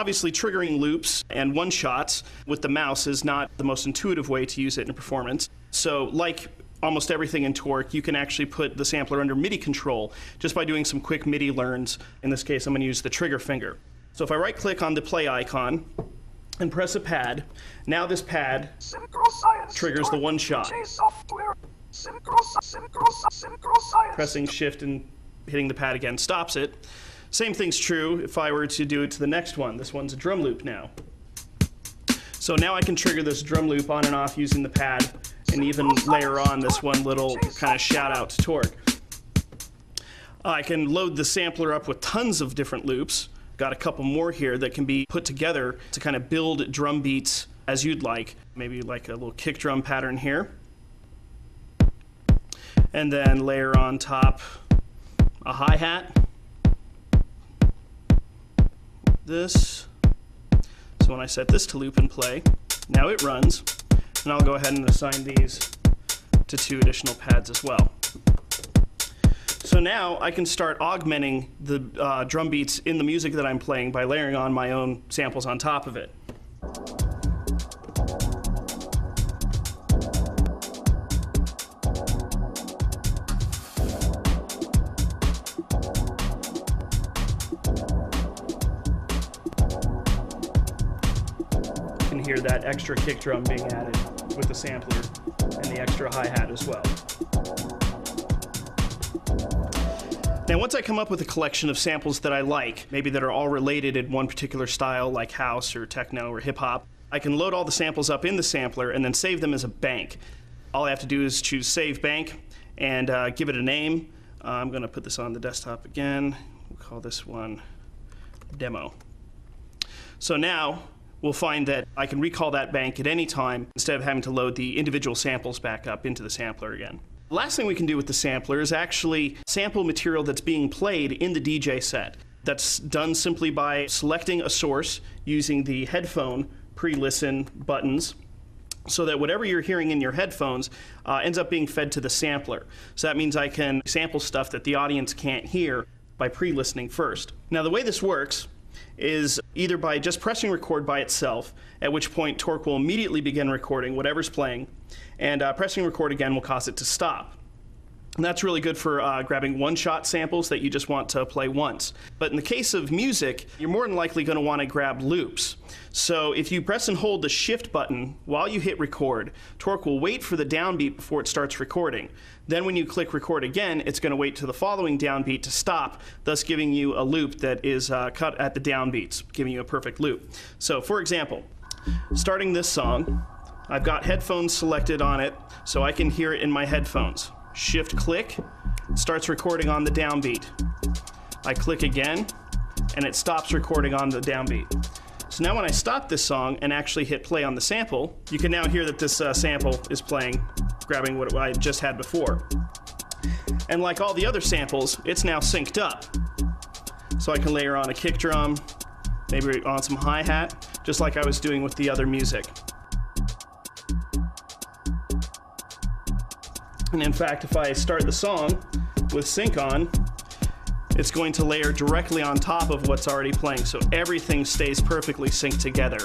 Obviously, triggering loops and one-shots with the mouse is not the most intuitive way to use it in performance. So like almost everything in Torq, you can actually put the sampler under MIDI control just by doing some quick MIDI learns. In this case, I'm going to use the trigger finger. So if I right-click on the play icon and press a pad, now this pad triggers the one-shot. Pressing shift and hitting the pad again stops it. Same thing's true if I were to do it to the next one. This one's a drum loop now. So now I can trigger this drum loop on and off using the pad and even layer on this one little kind of shout out to Torq. I can load the sampler up with tons of different loops. Got a couple more here that can be put together to kind of build drum beats as you'd like. Maybe like a little kick drum pattern here. And then layer on top a hi-hat. This. So when I set this to loop and play, now it runs. And I'll go ahead and assign these to 2 additional pads as well. So now I can start augmenting the drum beats in the music that I'm playing by layering on my own samples on top of it. You can hear that extra kick drum being added with the sampler and the extra hi-hat as well. Now, once I come up with a collection of samples that I like, maybe that are all related in one particular style, like house or techno or hip-hop, I can load all the samples up in the sampler and then save them as a bank. All I have to do is choose Save Bank and give it a name. I'm going to put this on the desktop again. We'll call this one Demo. So now we'll find that I can recall that bank at any time instead of having to load the individual samples back up into the sampler again. The last thing we can do with the sampler is actually sample material that's being played in the DJ set. That's done simply by selecting a source using the headphone pre-listen buttons so that whatever you're hearing in your headphones ends up being fed to the sampler. So that means I can sample stuff that the audience can't hear by pre-listening first. Now the way this works is either by just pressing record by itself, at which point Torq will immediately begin recording whatever's playing, and pressing record again will cause it to stop. And that's really good for grabbing one-shot samples that you just want to play once. But in the case of music, you're more than likely going to want to grab loops. So if you press and hold the shift button while you hit record, Torq will wait for the downbeat before it starts recording. Then when you click record again, it's going to wait to the following downbeat to stop, thus giving you a loop that is cut at the downbeats, giving you a perfect loop. So for example, starting this song, I've got headphones selected on it so I can hear it in my headphones. Shift click, starts recording on the downbeat. I click again, and it stops recording on the downbeat. So now when I stop this song and actually hit play on the sample, you can now hear that this sample is playing, grabbing what I just had before. And like all the other samples, it's now synced up. So I can layer on a kick drum, maybe on some hi-hat, just like I was doing with the other music. And in fact, if I start the song with sync on, it's going to layer directly on top of what's already playing, so everything stays perfectly synced together.